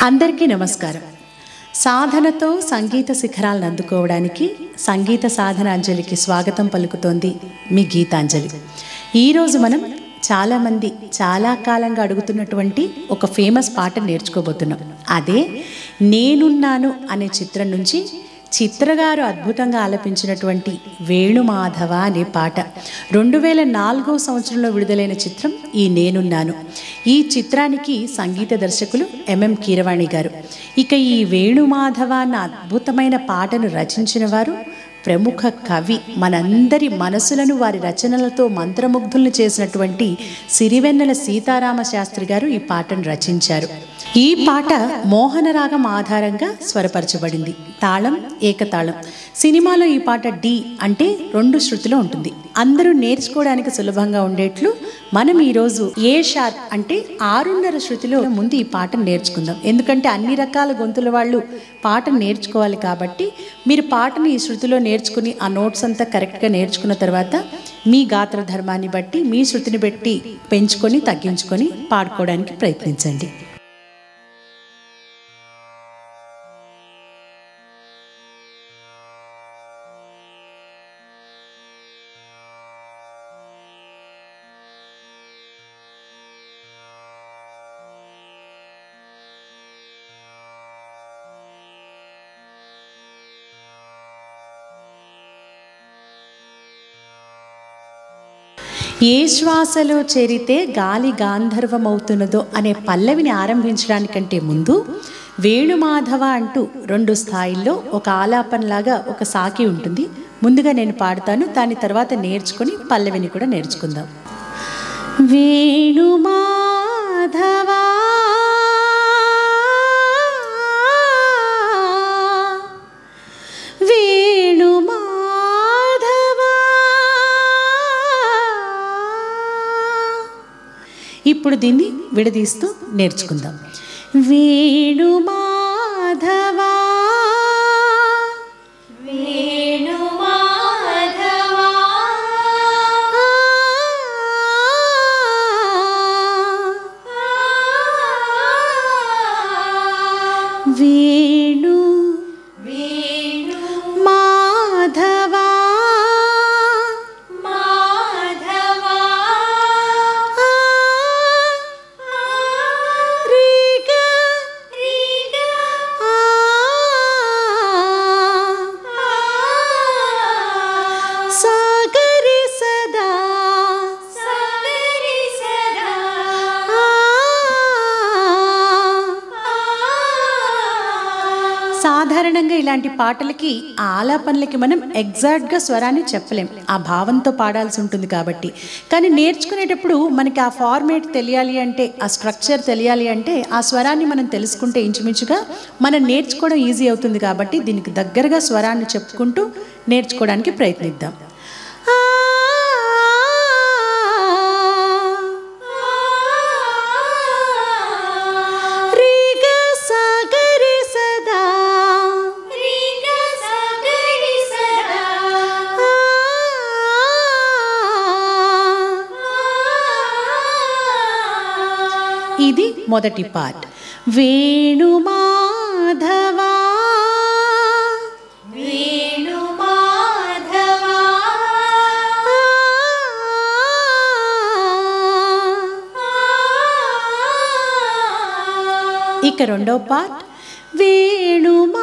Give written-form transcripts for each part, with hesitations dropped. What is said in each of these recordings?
అందరికీ నమస్కారం. సాధనతో సంగీత శిఖరాలను అందుకోవడానికి సంగీత సాధనాంజలికి స్వాగతం పలుకుతోంది మీ గీతాంజలి. ఈరోజు మనం చాలామంది చాలా కాలంగా అడుగుతున్నటువంటి ఒక ఫేమస్ పాట నేర్చుకోబోతున్నాం. అదే నేనున్నాను అనే చిత్రం నుంచి చిత్రగారు అద్భుతంగా ఆలపించినటువంటి వేణుమాధవ అనే పాట. 2004 సంవత్సరంలో విడుదలైన చిత్రం ఈ నేనున్నాను. ఈ చిత్రానికి సంగీత దర్శకులు ఎంఎం కీరవాణి గారు. ఇక ఈ వేణుమాధవ అన్న అద్భుతమైన పాటను రచించిన వారు ప్రముఖ కవి, మనందరి మనసులను వారి రచనలతో మంత్రముగ్ధులను చేసినటువంటి సిరివెన్నెల సీతారామ శాస్త్రి గారు ఈ పాటను రచించారు. ఈ పాట మోహనరాగం ఆధారంగా స్వరపరచబడింది. తాళం ఏకతాళం. సినిమాలో ఈ పాట డి అంటే 2 శృతిలో ఉంటుంది. అందరూ నేర్చుకోవడానికి సులభంగా ఉండేట్లు మనం ఈరోజు ఏ షార్ప్ అంటే 6.5 శృతిలో ముందు ఈ పాటను నేర్చుకుందాం. ఎందుకంటే అన్ని రకాల గొంతుల వాళ్ళు పాటను నేర్చుకోవాలి కాబట్టి మీరు పాటని ఈ శృతిలో నేర్చుకుని ఆ నోట్స్ అంతా కరెక్ట్గా నేర్చుకున్న తర్వాత మీ గాత్ర ధర్మాన్ని బట్టి మీ శృతిని బట్టి పెంచుకొని తగ్గించుకొని పాడుకోవడానికి ప్రయత్నించండి. ఏ శ్వాసలో చేరితే గాలి గాంధర్వమవుతున్నదో అనే పల్లవిని ఆరంభించడానికంటే ముందు వేణుమాధవ అంటూ 2 స్థాయిల్లో ఒక ఆలాపనలాగా ఒక సాకి ఉంటుంది. ముందుగా నేను పాడతాను, దాని తర్వాత నేర్చుకొని పల్లవిని కూడా నేర్చుకుందాం. వేణుమాధవ ఇప్పుడు దీన్ని విడదీస్తూ నేర్చుకుందాం. వేణుమాధవ వేణుమాధవ వేణు వేణు మాధవ సాధారణంగా ఇలాంటి పాటలకి ఆ ఆలాపనలకి మనం ఎగ్జాక్ట్గా స్వరాన్ని చెప్పలేం, ఆ భావంతో పాడాల్సి ఉంటుంది కాబట్టి. కానీ నేర్చుకునేటప్పుడు మనకి ఆ ఫార్మేట్ తెలియాలి అంటే, ఆ స్ట్రక్చర్ తెలియాలి అంటే ఆ స్వరాన్ని మనం తెలుసుకుంటే ఇంచుమించుగా మనం నేర్చుకోవడం ఈజీ అవుతుంది. కాబట్టి దీనికి దగ్గరగా స్వరాన్ని చెప్పుకుంటూ నేర్చుకోవడానికి ప్రయత్నిద్దాం. ఇది మొదటి పార్ట్. వేణుమాధవ వేణుమాధవ. ఇక రెండో పార్ట్ వేణుమాధవ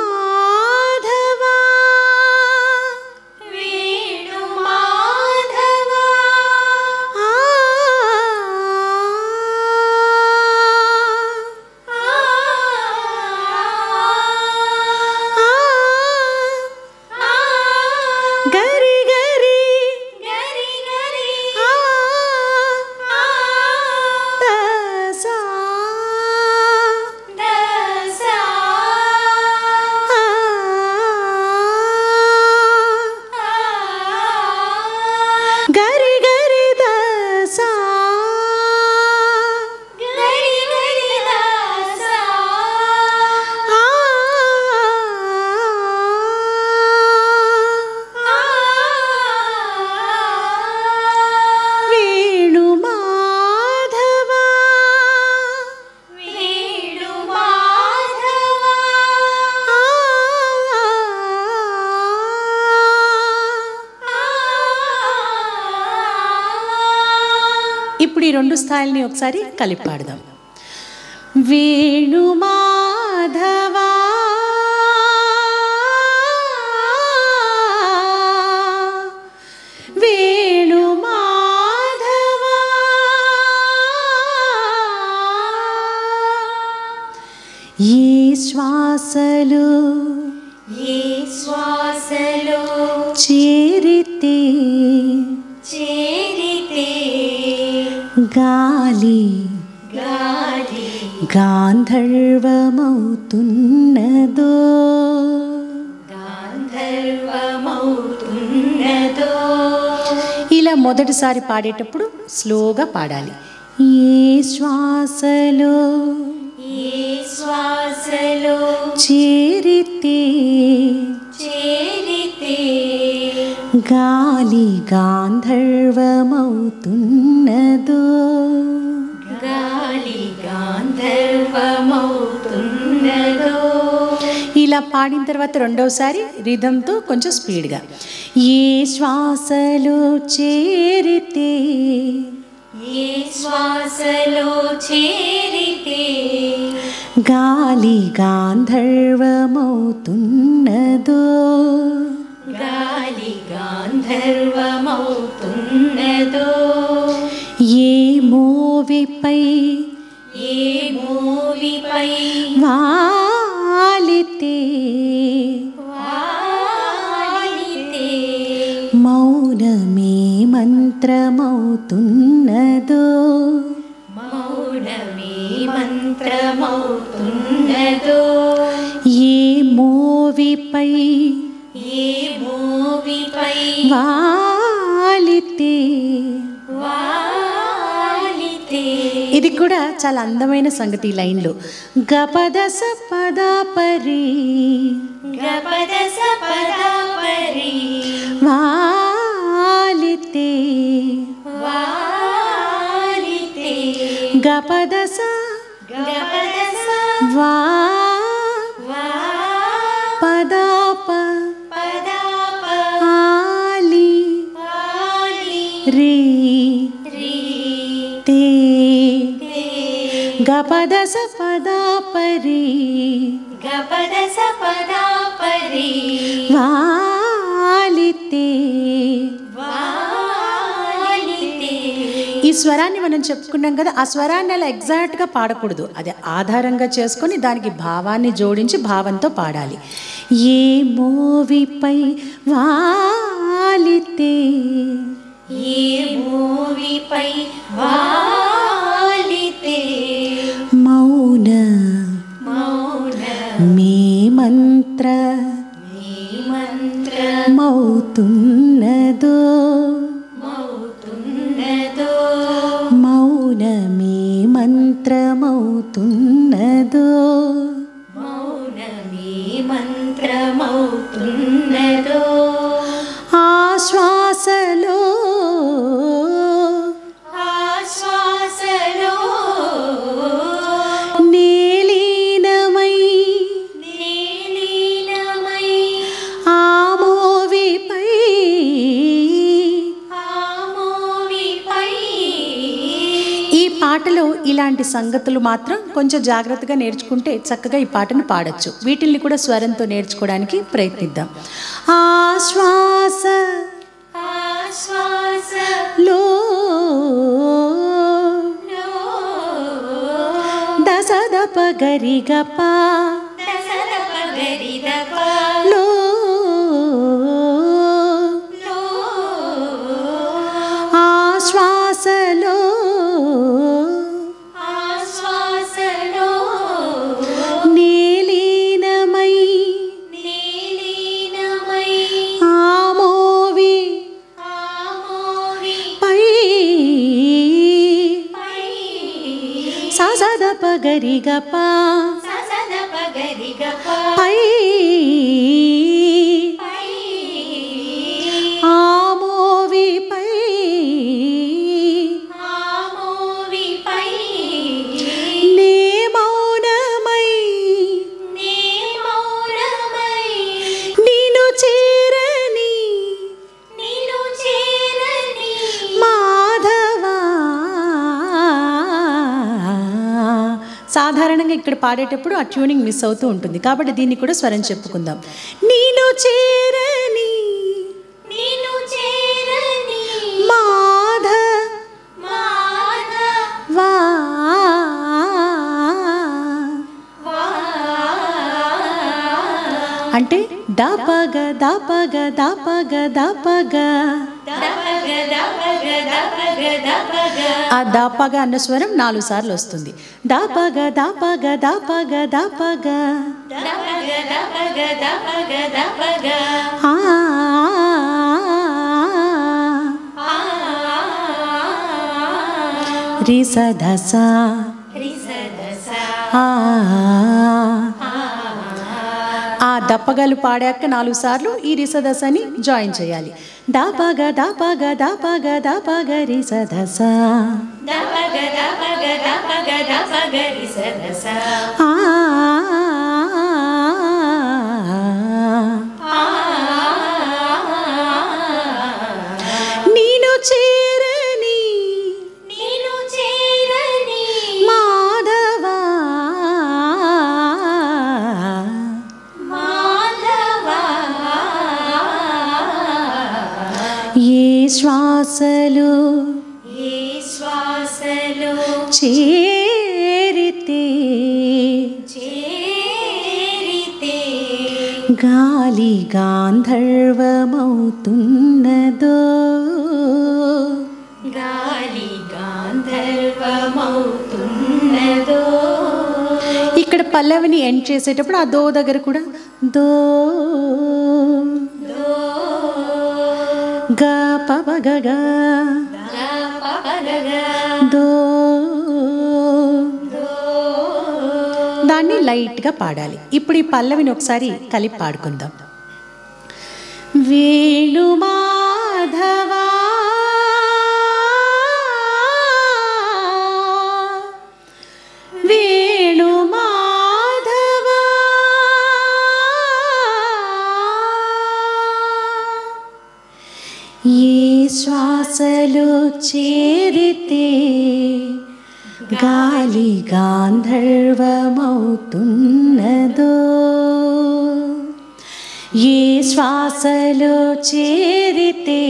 ఈ 2 స్థాయిల్ని ఒకసారి కలిపి పాడదాం. వేణు మాధవా వేణు మాధవా ఏ శ్వాసలు చేరితే గాలి గాంధర్వమవుతున్నదో ఇలా మొదటిసారి పాడేటప్పుడు స్లోగా పాడాలి. ఏ శ్వాసలో చేరితే గాలి గాంధర్వమవుతున్నదో ఇలా పాడిన తర్వాత రెండవసారి రిథంతో కొంచెం స్పీడ్గా. ఏ శ్వాసలో చేరితే గాలి గాంధర్వమవుతున్నదో ఏ మోవిపై వాలితే మౌనమే మంత్రమవుతున్నదో ఏ మోవిపై వాలితే ఇది కూడా చాలా అందమైన సంగతి. ఈ లైన్లో గపదస పదాపరి వాలితే గపదస వా పదాప ఆలి రీ తే గపదస పదాపరి వాలితే. ఈ స్వరాన్ని మనం చెప్పుకున్నాం కదా, ఆ స్వరాన్ని అలా ఎగ్జాక్ట్గా పాడకూడదు, అది ఆధారంగా చేసుకొని దానికి భావాన్ని జోడించి భావంతో పాడాలి. ఏ మోవిపై వాలితే మౌన మే మంత్ర మౌతున్నదో మౌనమే మంత్రమవుతున్నదో ఆశ్వాసలో నీలీనమై ఆమోవిపై ఈ పాటలో ఇలాంటి సంగతులు మాత్రం కొంచెం జాగ్రత్తగా నేర్చుకుంటే చక్కగా ఈ పాటను పాడొచ్చు. వీటిల్ని కూడా స్వరంతో నేర్చుకోవడానికి ప్రయత్నిద్దాం. ఆశ్వాస లో దసదప గరిగప లో ఆశ్వాసలో నీలీనమై ఆమోవి పై సదప గరిగప పై ఆమోవి పై నే మౌనమై నిన్ను చేరని మాధవా సాధారణంగా ఇక్కడ పాడేటప్పుడు ఆ ట్యూనింగ్ మిస్ అవుతూ ఉంటుంది, కాబట్టి దీన్ని కూడా స్వరం చెప్పుకుందాం. నీను చేరని మాధవా అంటే దాపగ దాపగ దాపగ దాపగ. ఆ దాపగ అన్న స్వరం 4 సార్లు వస్తుంది. దాపగ దాపగ దాపగ దాపగ. రి స ధ స. ఆ దప్పగలు పాడాక 4 సార్లు ఈ రిసదసని జాయిన్ చేయాలి. దాపగ దాపగ దాపగ దాపగ రిసదస. నీను చేరని మాధవా ఏ శ్వాసలు చేరితే గాలి గాంధర్వమవుతున్నదో. ఇక్కడ పల్లవిని ఎండ్ చేసేటప్పుడు ఆ దో దగ్గర కూడా దో గా పవ గ దో. దాన్ని లైట్గా పాడాలి. ఇప్పుడు ఈ పల్లవిని ఒకసారి కలిపి పాడుకుందాం. వేణు మాధవా వేణు మాధవా ఏ శ్వాసలు చేరితే గాలి గాంధర్వమవుతున్నదో. ఏ శ్వాసలో చేరితే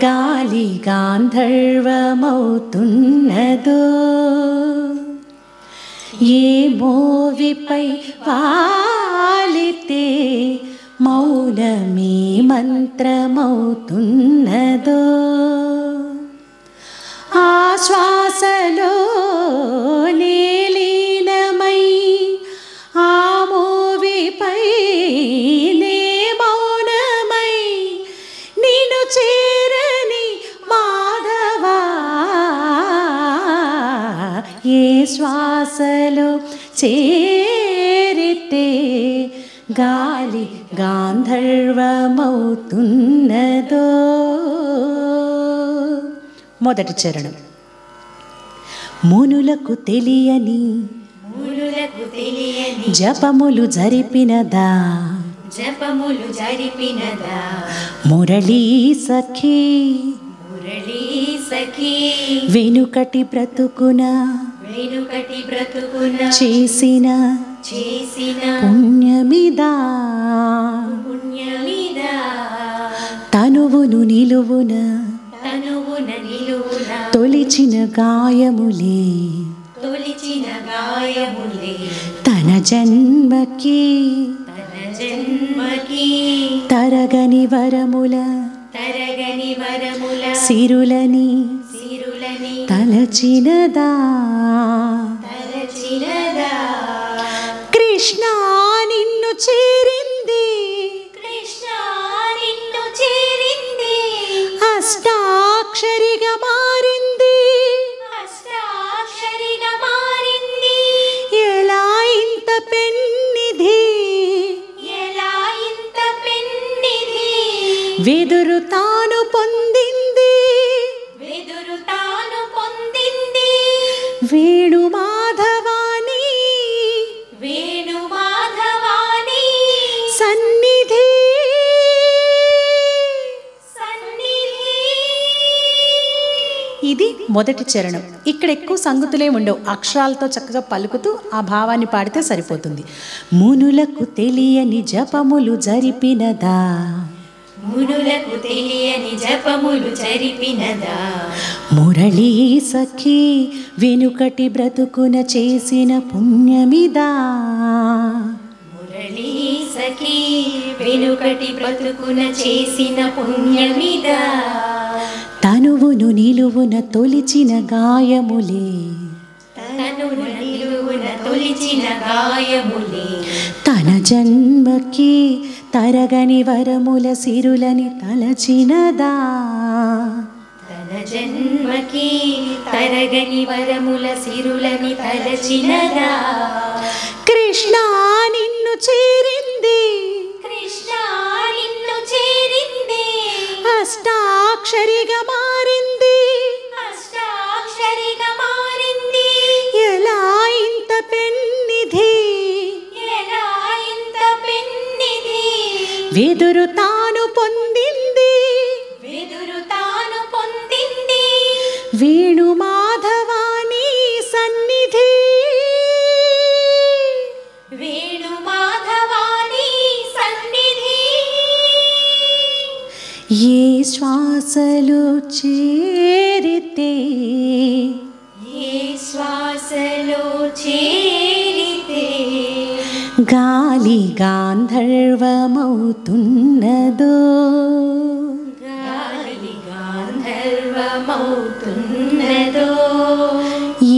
గాలి గాంధర్వమవుతున్నదో. ఏ మోవిపై వాలితే మౌనమే మంత్రమవుతున్నదో. ఆ శ్వాసలో లీనమై ఆ మోవిపై నే మౌనమై నిన్ను చేరని మాధవా. ఏ శ్వాసలో చేరితే గాలి గాంధర్వమవుతున్నదో. మొదటి చరణం. మునులకు తెలియని జపములు జరిపినదా మురళీ సఖీ వెనుకటి బ్రతుకున చేసిన పుణ్యమిదా. తనువును నిలువున తొలిచిన గాయములే తన జన్మకి తరగని వరముల సిరులని తలచినదా. కృష్ణ నిన్ను చేరింది అష్టాక్షరిగా మారింది. ఎలా ఇంత పెన్నిధి వెదురు తాను పొందింది. వేణు మాధవాని సన్నిధి. ఇది మొదటి చరణం. ఇక్కడ ఎక్కువ సంగతులే ఉండవు, అక్షరాలతో చక్కగా పలుకుతూ ఆ భావాన్ని పాడితే సరిపోతుంది. మునులకు తెలియని జపములు జరిపినదా, మునులకు తెలియని జపములు జరిపినదా, మురళీ సఖీ వెనుకటి బ్రతుకున చేసిన పుణ్యమిదా, మురళీ సఖీ వెనుకటి బ్రతుకున చేసిన పుణ్యమిదా, తనువును నిలువున తొలిచిన గాయములే, తనువును నిలువున తొలిచిన గాయములే, తన జన్మకి తరగని వరముల సిరులని తలచినదా, తన జన్మకి తరగని వరముల సిరులని తలచినదా, కృష్ణ నిన్ను చేరింది, కృష్ణ నిన్ను చేరింది, అష్టాక్షరిగా మారింది, అష్టాక్షరిగా మారింది, ఎలా ఇంత పెన్నిధి, ఎలా ఇంత పెన్నిది, వెదురు తాను పొందింది, వెదురు తాను పొందింది, వేణు మాధవాని సన్నిధి, వేణు మాధవాని సన్నిధి, ఏ శ్వాసలు చేరితే, ఏ శ్వాసలో చేరితే, గాలి గాంధర్వమవుతున్నదో, గాలి గాంధర్వమవుతున్నదో,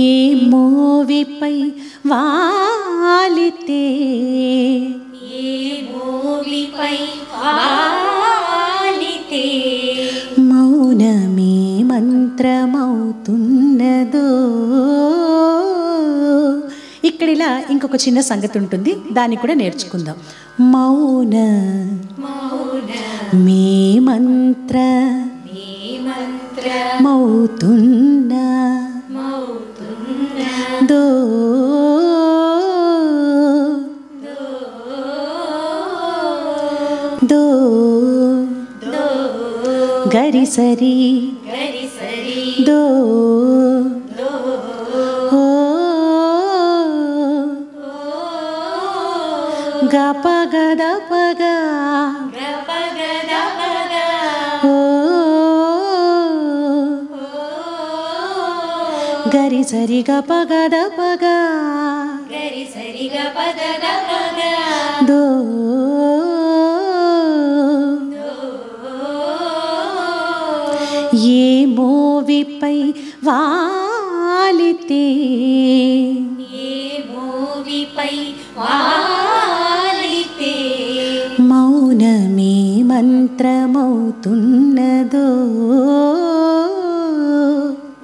ఏ మోవిపై వాలితే, ఏ మోవిపై వాలితే, మౌనమే మంత్రమవుతున్నదో. ఇక్కడ ఇలా ఇంకొక చిన్న సంగతి ఉంటుంది, దాన్ని కూడా నేర్చుకుందాం. మౌన మౌన మే మంత్ర మే మంత్ర మౌతున్న మౌతున్న దో, దో దో గరిసరి గరిసరి దో, దో ఓ గపగద పగ, గపగదపగ, ఓ గరిసరి గపగద పగ, గరిసరి గపగదపగ, దో, ఏ మోవిపై వాలితే, ఏ మోవిపై వాలితే, మౌనమే మంత్రమవుతున్నదో,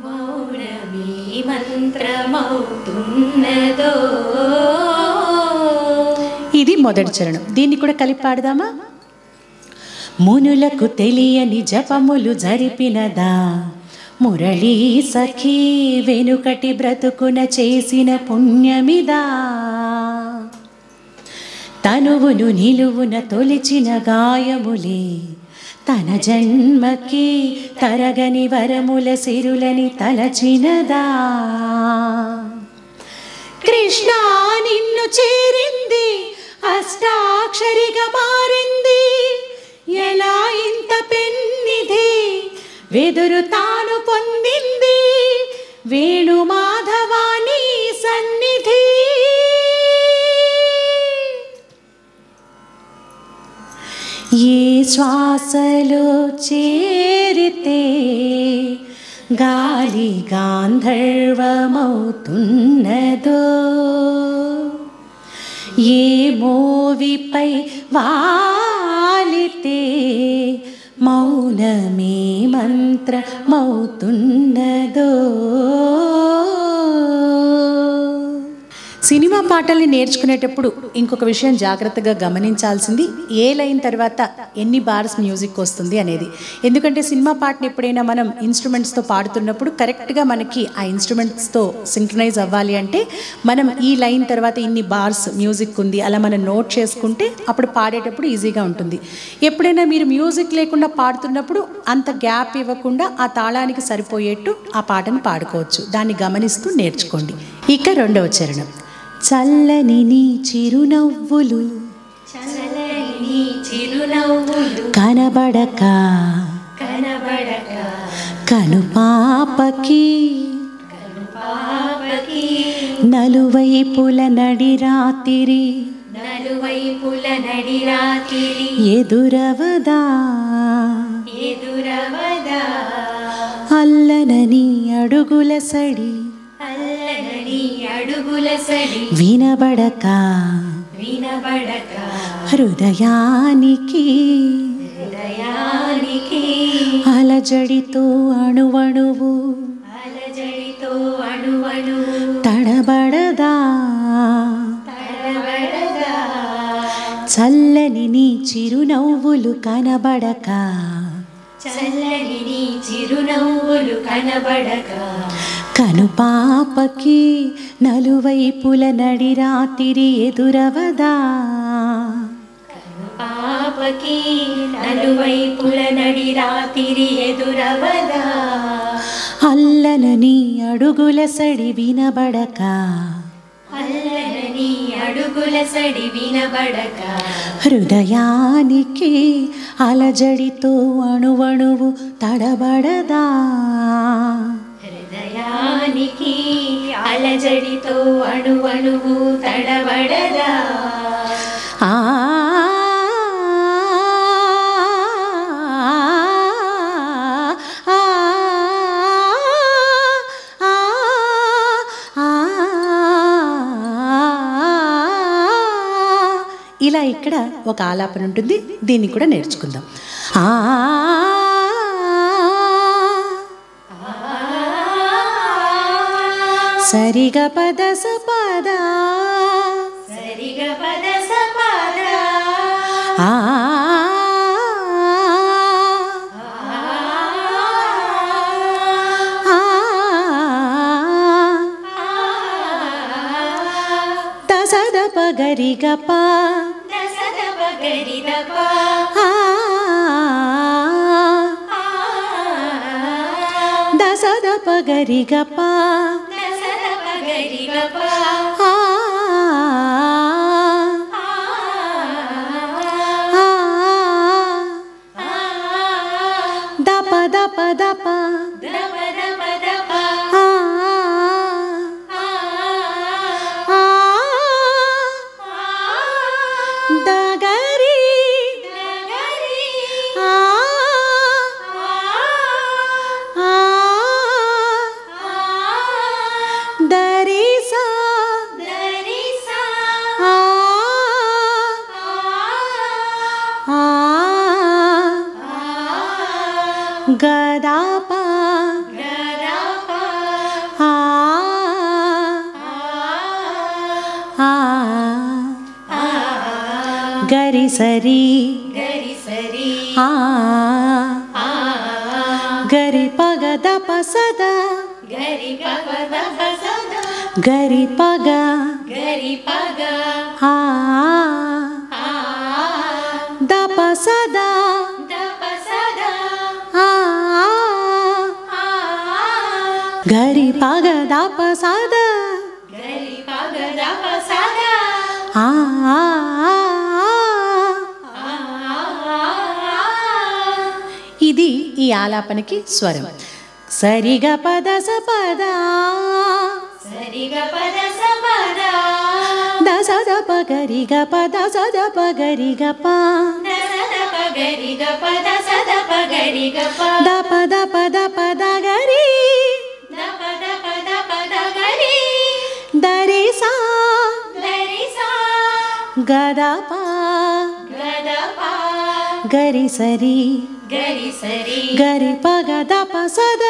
మౌనమే మంత్రమవుతున్నదో. ఇది మొదటి చరణం. దీన్ని కూడా కలిపి పాడదామా? మునులకు తెలియని జపములు జరిపినదా, మురళీ సఖీ వెనుకటి బ్రతుకున చేసిన పుణ్యమిదా, తనువును నిలువున తొలిచిన గాయములే, తన జన్మకి తరగని వరముల సిరులని తలచినదా, కృష్ణ నిన్ను చేరింది, అష్టాక్షరిగా మారింది, ఎలా ఇంత పెన్నిధి, వెదురు తాను పొందింది, వేణు మాధవాని సన్నిధి, ఏ శ్వాసలో చేరితే, గాలి గాంధర్వమవుతున్నదో, ఏ మోవిపై వాలితే, మౌనమే మంత్రమవుతున్నదో. సినిమా పాటల్ని నేర్చుకునేటప్పుడు ఇంకొక విషయం జాగ్రత్తగా గమనించాల్సింది ఏ లైన్ తర్వాత ఎన్ని బార్స్ మ్యూజిక్ వస్తుంది అనేది. ఎందుకంటే సినిమా పాటని ఎప్పుడైనా మనం ఇన్స్ట్రుమెంట్స్తో పాడుతున్నప్పుడు కరెక్ట్గా మనకి ఆ ఇన్స్ట్రుమెంట్స్తో సింక్రనైజ్ అవ్వాలి అంటే మనం ఈ లైన్ తర్వాత ఇన్ని బార్స్ మ్యూజిక్ ఉంది అలా మనం నోట్ చేసుకుంటే అప్పుడు పాడేటప్పుడు ఈజీగా ఉంటుంది. ఎప్పుడైనా మీరు మ్యూజిక్ లేకుండా పాడుతున్నప్పుడు అంత గ్యాప్ ఇవ్వకుండా ఆ తాళానికి సరిపోయేట్టు ఆ పాటను పాడుకోవచ్చు. దాన్ని గమనిస్తూ నేర్చుకోండి. ఇక రెండవ చరణం. చల్లని నీ చిరునవ్వులు కనబడక కనుపాపకి నలువైపుల నడిరాతిరి ఎదురవదా అల్లనని అడుగుల సడి వినబడక హృదయానికి అలజడితో అణువణువు తడబడదా చల్లని నీ చిరునవ్వులు కనబడక కనుపాపకి నలువైపుల నడిరాతిరి ఎదురవదా అల్లనని అడుగుల సడి వినబడక హృదయానికి అలజడితో అణువణువు తడబడదా అలజడితో అణువణువు తడబడదా ఆ ఇలా ఇక్కడ ఒక ఆలాపన ఉంటుంది. దీన్ని కూడా నేర్చుకుందాం. సరిగ పద సపద దసద పగరి గప దసద పగరి గప దప దప దప దగరి దరిసా గదాప గరి సరి గరి పగ దప సద గరి పగ దప సద గరి పగ దప సద ఇది ఈ ఆలాపనకి స్వరం. సరిగ పద సపద దసద పగరి గప దసద పగరి గప దప దప దప దగరి దరిసా గదప గరి సరి గరి పగ దప సద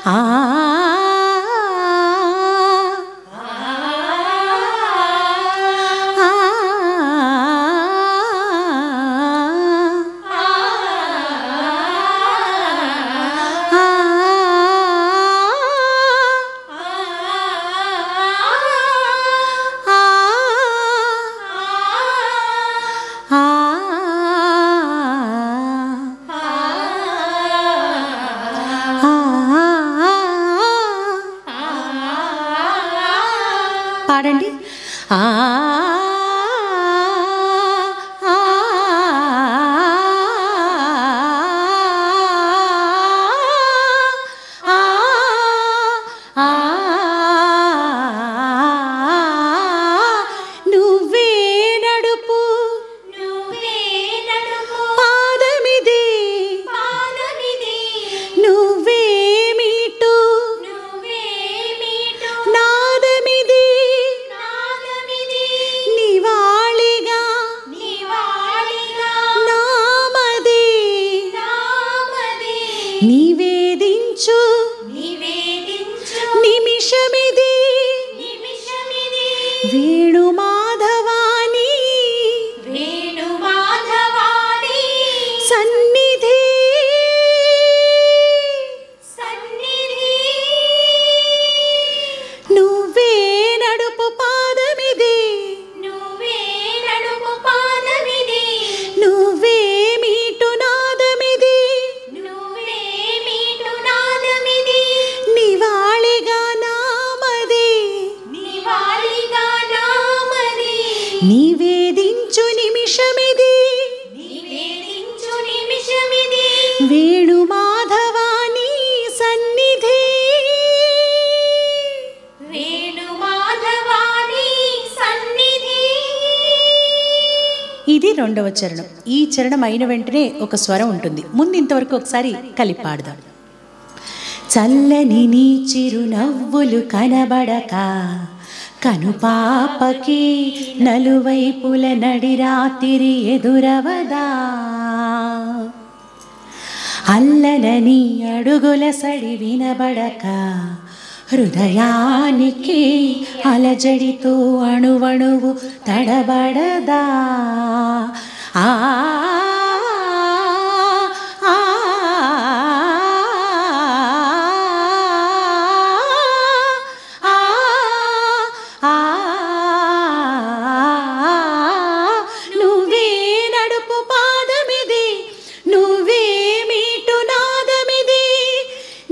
ఆ ఆ నివేదించు నిమిషమిది వేణుమాధవాని సన్నిధి నువ్వే నడుపు పాదమిది నువ్వే మీటు నాదమిది నివాళిగా నామది నివేదించు నిమిషమిది వేణుమాధవాని సన్నిధి ఇది రెండవ చరణం. ఈ చరణం అయిన వెంటనే ఒక స్వరం ఉంటుంది. ముందు ఇంతవరకు ఒకసారి కలిపి పాడదాం. చల్లని నీ చిరునవ్వులు కనబడక కనుపాపకి నలువైపుల నడిరాతిరి ఎదురవదా, అల్లనని అడుగుల సడి వినబడక హృదయానికి అలజడితో అణువణువు తడబడదా. ఆ నువ్వే నడుపు పాదమిది నువ్వే మీటు నాదమిది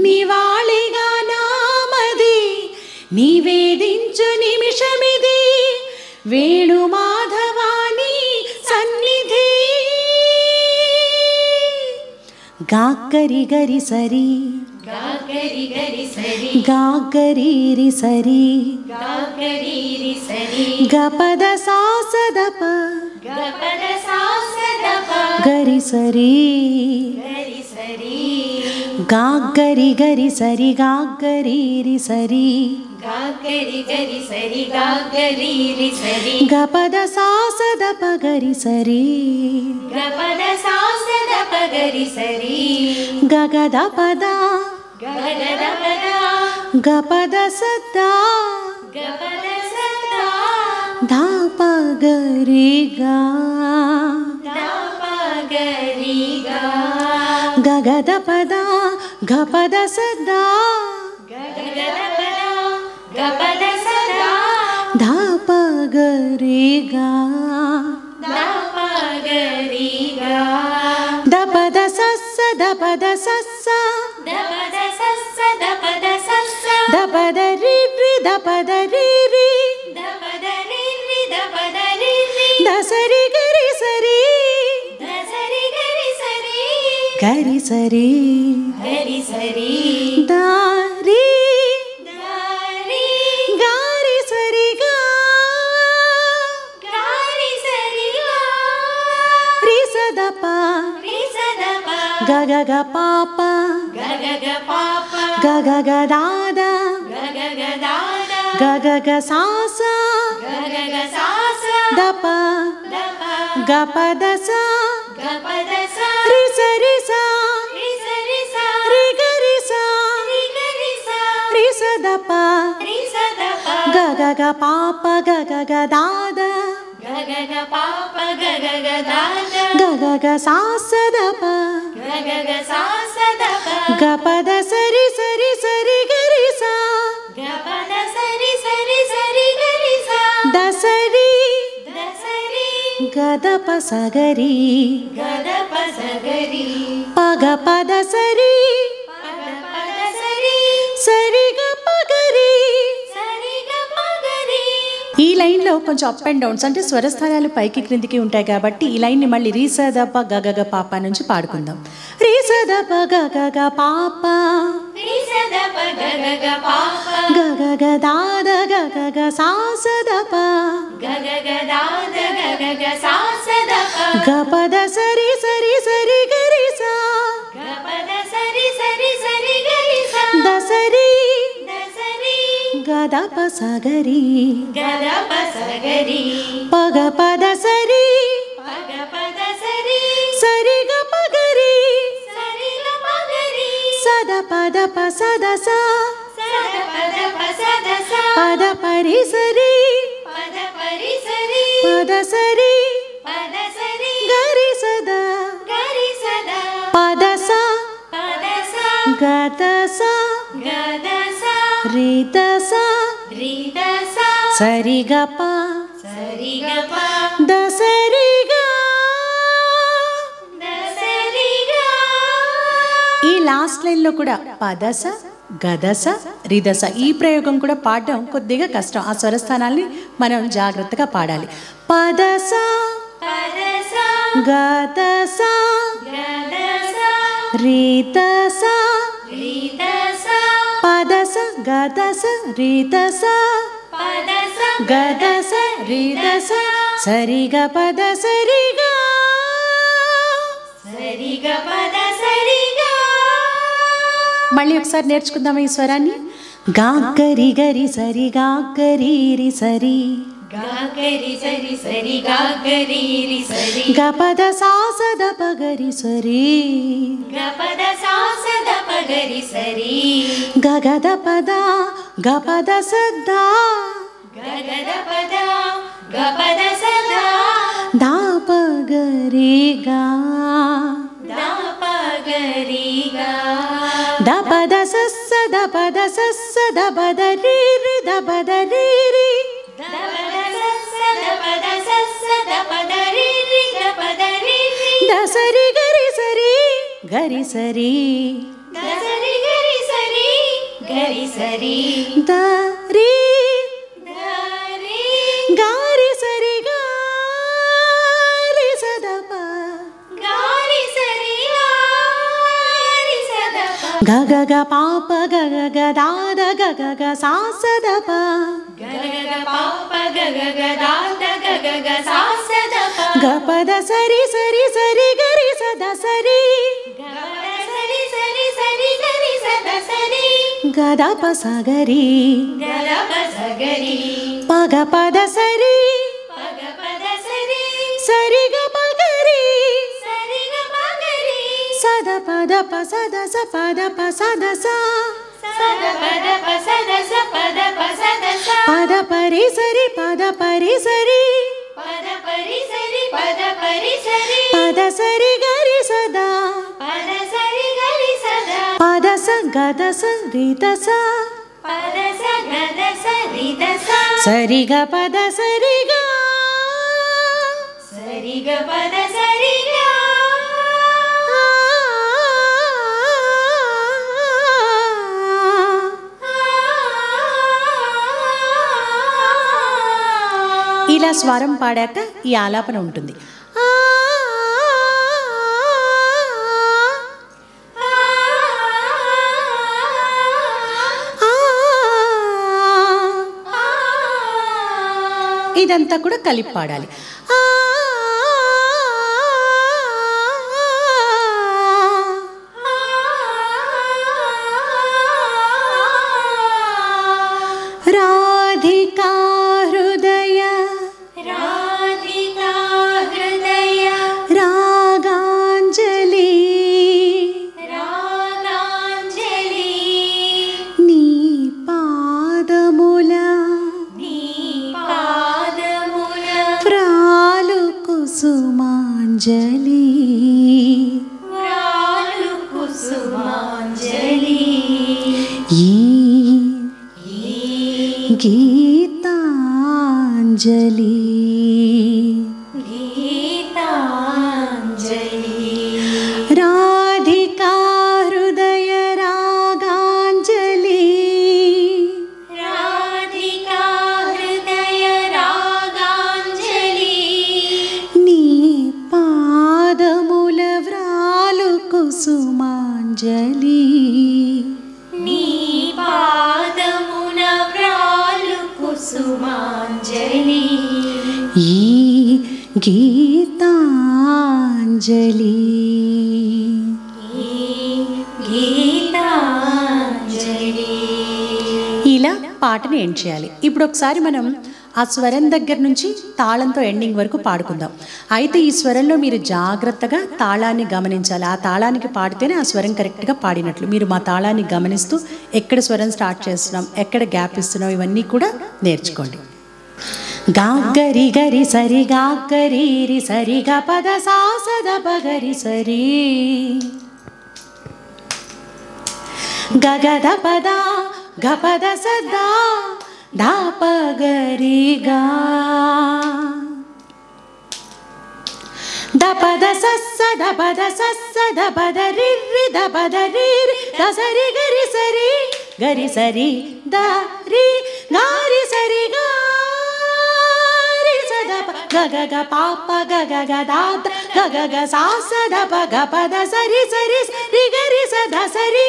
నివాళిగా నామది నివేదించు నిమిషమిది వేణుమాధవాని సన్నిధి. గాగ్గరి గరి సరి గాగ్గరి సరి గపద సాసదప గరి సరి గాగ్గరి గరి సరి గాగ్గరి సరి గపద సాసదప గరి సరి గగద పద గపద సద్దా ధాప గరిగా గగద పద గపద సద్దా ధాప గరిగా దపద సస్స దపద సస్స దపద రి రి దపద రి రి దసరి గరి సరి గరి సరి దారి గారి సరిగా రి సదప గగగ పాప గగగ దాద గగగ సాస దప గపద స రి సరి స రి గరి స రి సదప గగగ పాప గగగ దాద గగగ సాసదప గపద సరి సరి సరి గరి స దసరి గదప సగరి పగ పద సరి సరి గ పగరి లైన్లో కొంచెం అప్ అండ్ డౌన్స్ అంటే స్వరస్థానాలు పైకి క్రిందికి ఉంటాయి కాబట్టి ఈ లైన్ని మళ్ళీ రీసదప గగగ పాప నుంచి పాడుకుందాం. రీసదప గగగ పాప గగగ దాద గగగ సాసదప గపద సరి సరి సరి గరి సా దసరి గదప సగరి పగ పద సరి సరి గ పగరి సద పద ప సద సా పద పరి సరి పద సరి గరి సద పద సా గద సా రీత సా సరి గ ప ద సరి గ. ఈ లాస్ట్ లైన్లో కూడా పదస గదస రిదస ఈ ప్రయోగం కూడా పాడడం కొద్దిగా కష్టం. ఆ స్వరస్థానాల్ని మనం జాగ్రత్తగా పాడాలి. పదస గదస రిదస పదస గదస రిదస గదస రిదస సరి గ పద సరి గ మళ్ళీ ఒకసారి నేర్చుకుందాం ఈ స్వరాన్ని. గాగరి గరి సరి గాగరి రి సరి గపద సాసద పగరి సరి గగద పద గపద సద్దా దాపగరి గా దపద సస్స దపద సస్స దపద రి రి దపద రి రి దసరి గరి సరి గరి సరి దరి గారి సరి గారి సదప గగగ పాప గగగ దాద గగగ సాసదప గపద సరి సరి సరి గరి సద సరి గదప సగరి పగ పద సరి సరి గ పగరి సద పద ప సద స పద ప సద స పద పరి సరి పద పరి సరి పద సరి గరి సదా పద స గద స రిత స సరి గ పద సరి గ ఇలా స్వరం పాడాక ఈ ఆలాపన ఉంటుంది. ఇదంతా కూడా కలిపి పాడాలి. రాధికా హృదయ రాగాంజలి నీ పాదముల ప్రాలు కుసుమాంజలి ఈ గీతాంజలి రాధికా హృదయ రాగాంజలి రాధికా హృదయ రా ఈ గీతాంజలి. ఇలా పాటని ఎండ్ చేయాలి. ఇప్పుడు ఒకసారి మనం ఆ స్వరం దగ్గర నుంచి తాళంతో ఎండింగ్ వరకు పాడుకుందాం. అయితే ఈ స్వరంలో మీరు జాగ్రత్తగా తాళాన్ని గమనించాలి. ఆ తాళానికి పాడితేనే ఆ స్వరం కరెక్ట్గా పాడినట్లు. మీరు మా తాళాన్ని గమనిస్తూ ఎక్కడ స్వరం స్టార్ట్ చేస్తున్నాం, ఎక్కడ గ్యాప్ ఇస్తున్నాం, ఇవన్నీ కూడా నేర్చుకోండి. గాగ్గరి గరి సరి గాగ్గరి రి సరి గ పద సా సద పగరి సరి గగద పద గ పద సదా దా పగరి గా ద పద సస్స ద పద సస్స ద పద రి రి ద పద రి రి ద సరి గరి సరి ద రి గారి సరి గా గ గ గ పాప గ గ గ దా గ గ గ సా స ద ప గ ప ద సరి సరి రి గరి స ద సరి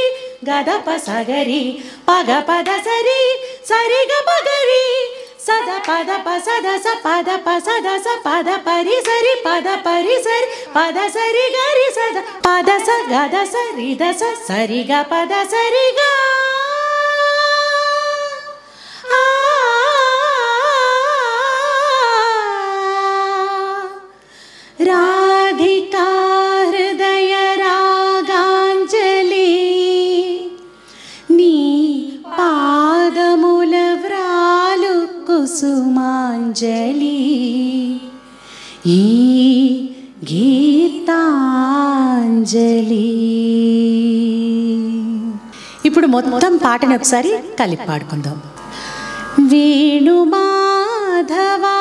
గ ద ప స గరి ప గ ప ద సరి సరి గ ప గరి స ద ప ద ప స ద స ప ద ప స ద స ప ద ప రి సరి ప ద ప రి సరి ప ద సరి గరి స ద ప ద స గ ద స రి ద స సరి గ ప ద సరి గ రాధికా హృదయ రాగాంజలి నీ పాదముల వ్రాలు కుసుమాంజలి ఈ గీతాంజలి. ఇప్పుడు మొత్తం పాటను ఒకసారి కలిపి పాడుకుందాం. వేణు మాధవా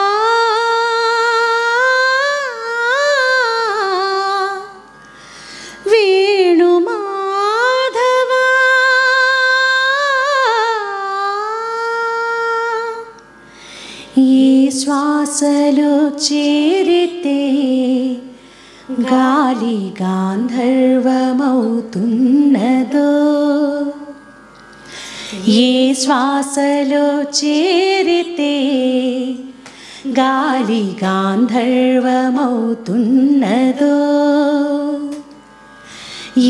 శ్వాసలో చేరితే గాలి గాంధర్వమవుతున్నదో, ఏ శ్వాసలో చేరితే గాలి గాంధర్వమవుతున్నదో,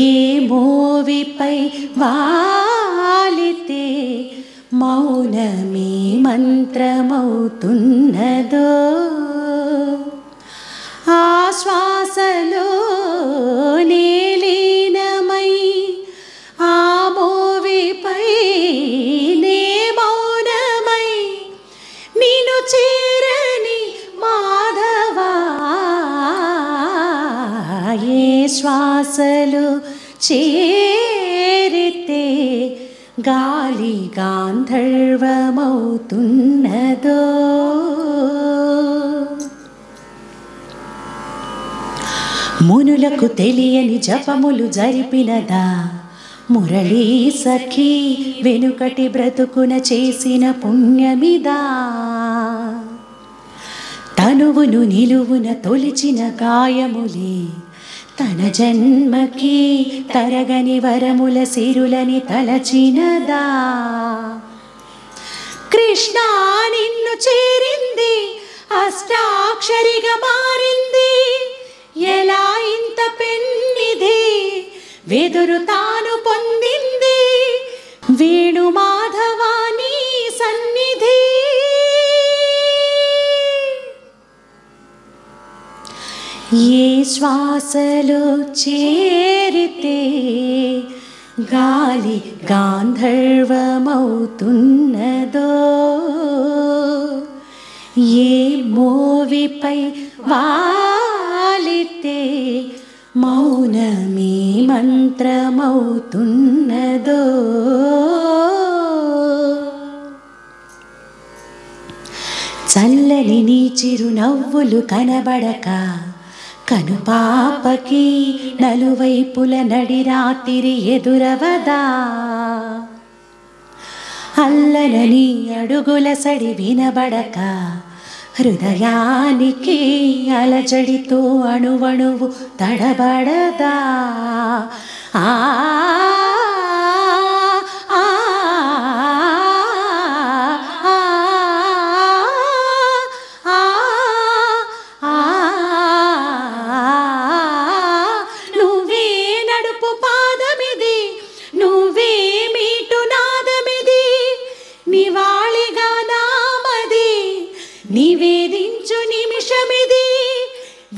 ఏ మోవిపై వాలితే మౌనమే మంత్రమవుతున్నదో, ఆశ్వాసలో లీనమై ఆ మోవిపై నే మౌనమై నిన్ను చేరని మాధవా, ఏ శ్వాసలో చేరితే గాలి గాంధర్వమవుతున్నదో. మునులకు తెలియని జపములు జరిపినదా మురళీ సఖీ, వెనుకటి బ్రతుకున చేసిన పుణ్యమిదా, తనువును నిలువున తొలిచిన గాయములే తన జన్మకి తరగని వరముల సిరులని తలచినదా, కృష్ణ నిన్ను చేరింది అష్టాక్షరిగా మారింది, ఎలా ఇంత పెన్నిధి వెదురు తాను పొందింది, వేణు మాధవాని సన్నిధి, ఏ శ్వాసలో చేరితే గాలి గాంధర్వమవుతున్నదో, ఏ మోవిపై వాలితే మౌనమే మంత్రమవుతున్నదో, చల్లని నీ చిరునవ్వులు కనబడక కనుపాపకి నలువైపుల నడిరాతిరి ఎదురవదా, అల్లలని అడుగుల సడి వినబడక హృదయానికి అలజడితో అణువణువు తడబడదా, ఆ ఆ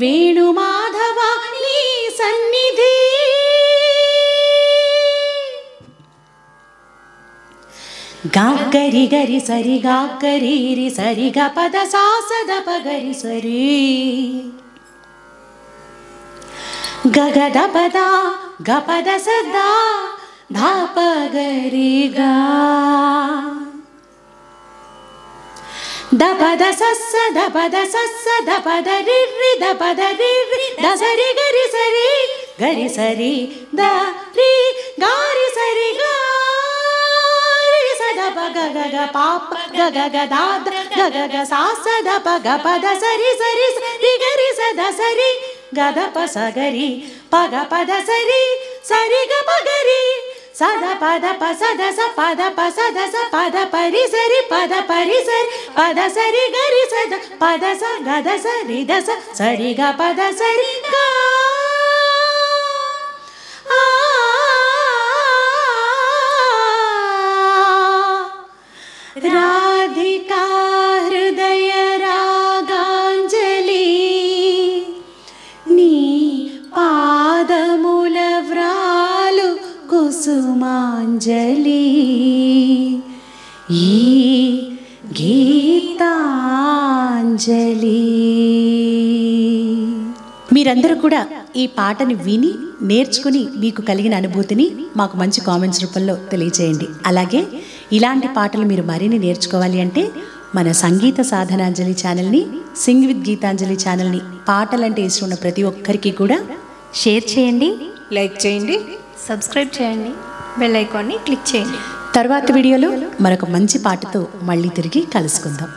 వేణుమాధవ నీ సన్నిధి గాగ్గరి గరి సరి గాగ్గరి రి సరి గ పద సాసద పగరి సరి గగద పద గపద సదా ధాప గరిగా దపద సస్స దపద సస్స దపద రిర్రి దపద రిర్రి దసరి గరి సరి ద రి గారి సరి గారి సదప గగ గ పాప గగ గ దాద గగ గ సాస దప గ పద సరి సరి రి గరి సద సరి గదప సగరి పగ పద సరి సరి గ పగరి సద పద పసద స పద పసద స పద పరి సరి పద పరి సరి పద సరి గరి సద పద స గద సరి దస సరి గ పద సరి గ రాధికా హృదయ రాగాంజలి నీ పాదముల వ్రాలు కుసుమాంజలి ఈ గీతాంజలి. మీరందరూ కూడా ఈ పాటని విని నేర్చుకుని మీకు కలిగిన అనుభూతిని మాకు మంచి కామెంట్స్ రూపంలో తెలియజేయండి. అలాగే ఇలాంటి పాటలు మీరు మరిన్ని నేర్చుకోవాలి అంటే మన సంగీత సాధనాంజలి ఛానల్ని, సింగ్ విత్ గీతాంజలి ఛానల్ని పాటలంటే ఇష్టం ఉన్న ప్రతి ఒక్కరికి కూడా షేర్ చేయండి, లైక్ చేయండి, సబ్స్క్రైబ్ చేయండి, బెల్ ఐకాన్ని క్లిక్ చేయండి. తర్వాత వీడియోలో మరొక మంచి పాటతో మళ్ళీ తిరిగి కలుసుకుందాం.